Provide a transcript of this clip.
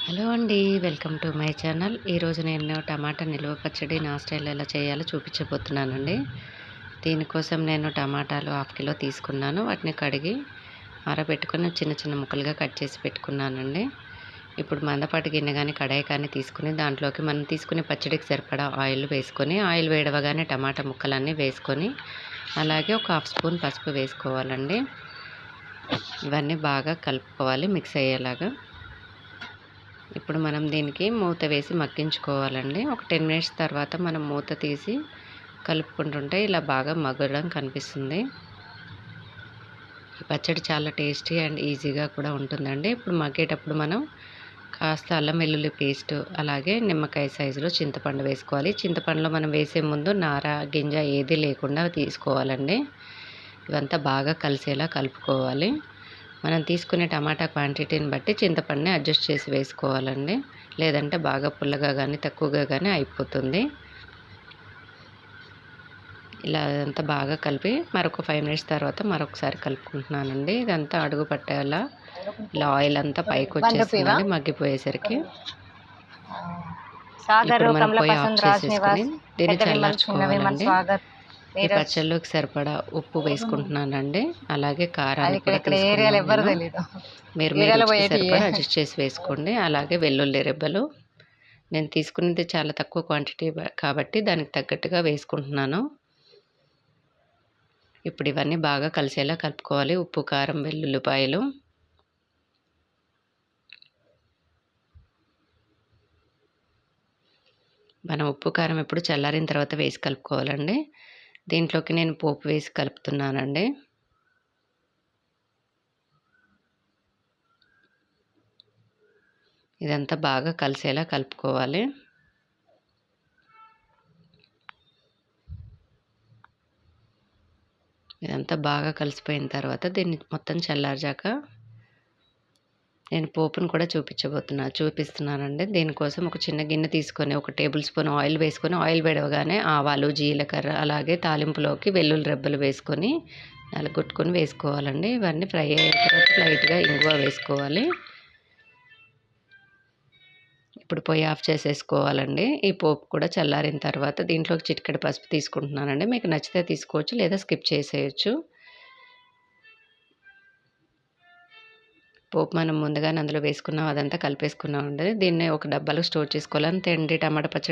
Hello అండి. Welcome to my channel. ఈరోజు నేను టమాటా నిల్వ పచ్చడి నా స్టైల్లో ఎలా చేయాలో చూపించబోతున్నానండి. దీనికోసం నేను టమాటాలు 1/2 కిలో తీసుకున్నాను. వాటిని కడిగి ఆరబెట్టుకొని చిన్న చిన్న ముక్కలుగా కట్ చేసి పెట్టుకున్నానండి. ఇప్పుడు మందపాటి గిన్నె కానీ కడాయి కానీ తీసుకుని దాంట్లోకి మనం తీసుకునే పచ్చడికి సరిపడా ఆయిల్ వేసుకొని, ఆయిల్ వేడవగానే టమాటా ముక్కలన్నీ వేసుకొని, అలాగే ఒక 1/2 స్పూన్ పసుపు వేసుకోవాలండి. ఇవన్నీ బాగా కలుపుకోవాలి మిక్స్ అయ్యేలాగా. ఇప్పుడు మనం దీనికి మూత వేసి మగ్గించుకోవాలండి. ఒక 10 మినిట్స్ తర్వాత మనం మూత తీసి కలుపుకుంటుంటే ఇలా బాగా మగ్గడం కనిపిస్తుంది. ఈ పచ్చడి చాలా టేస్టీ అండ్ ఈజీగా కూడా ఉంటుందండి. ఇప్పుడు మగ్గేటప్పుడు మనం కాస్త అల్లం వెల్లుల్లి పేస్ట్, అలాగే నిమ్మకాయ సైజులో చింతపండు వేసుకోవాలి. చింతపండులో మనం వేసే ముందు నార, గింజ ఏది లేకుండా తీసుకోవాలండి. ఇవంతా బాగా కలిసేలా కలుపుకోవాలి. మనం తీసుకునే టమాటా క్వాంటిటీని బట్టి చింతపండుని అడ్జస్ట్ చేసి వేసుకోవాలండి. లేదంటే బాగా పుల్లగా కానీ తక్కువగా కానీ అయిపోతుంది. ఇలా అంతా బాగా కలిపి మరొక 5 మినిట్స్ తర్వాత మరొకసారి కలుపుకుంటున్నానండి. ఇదంతా అడుగు పట్టేలా ఇలా ఆయిల్ అంతా పైకి వచ్చేస్తుందండి మగ్గిపోయేసరికి. ఇప్పుడు మనం పొయ్యి ఆఫ్ చేసేసుకుని దీన్ని చల్లార్చుకోవాలండి. ఈ పచ్చళ్ళలోకి సరిపడా ఉప్పు వేసుకుంటున్నానండి. అలాగే కారాన్ని కూడా తీసుకున్నాను. మీరు మీ రుచికి సరిపడా అడ్జస్ట్ చేసి వేసుకోండి. అలాగే వెల్లుల్లి రెబ్బలు నేను తీసుకునేది చాలా తక్కువ క్వాంటిటీ కాబట్టి దానికి తగ్గట్టుగా వేసుకుంటున్నాను. ఇప్పుడు ఇవన్నీ బాగా కలిసేలా కలుపుకోవాలి. ఉప్పు, కారం, వెల్లుల్లిపాయలు. మనం ఉప్పు, కారం ఎప్పుడు చల్లారిన తర్వాత వేసి కలుపుకోవాలండి. దీంట్లోకి నేను పోపు వేసి కలుపుతున్నానండి. ఇదంతా బాగా కలిసేలా కలుపుకోవాలి. ఇదంతా బాగా కలిసిపోయిన తర్వాత దీన్ని మొత్తం చల్లార్చాక నేను పోపును కూడా చూపిస్తున్నానండి. దీనికోసం ఒక చిన్న గిన్నె తీసుకొని 1 టేబుల్ స్పూన్ ఆయిల్ వేసుకొని, ఆయిల్ వేడవగానే ఆవాలు, జీలకర్ర, అలాగే తాలింపులోకి వెల్లుల్లి రెబ్బలు వేసుకొని నలగొట్టుకొని వేసుకోవాలండి. ఇవన్నీ ఫ్రై అయిన తర్వాత లైట్గా ఇంగువ వేసుకోవాలి. ఇప్పుడు పొయ్యి ఆఫ్ చేసేసుకోవాలండి. ఈ పోపు కూడా చల్లారిన తర్వాత దీంట్లోకి చిటికెడు పసుపు తీసుకుంటున్నానండి. మీకు నచ్చితే తీసుకోవచ్చు, లేదా స్కిప్ చేసేయచ్చు. పోపు మనం ముందుగానే అందులో వేసుకున్నాం, అదంతా కలిపేసుకున్నామండి. దీన్ని ఒక డబ్బాలో స్టోర్ చేసుకోవాలి. అంతే అండి, టమాటా పచ్చడి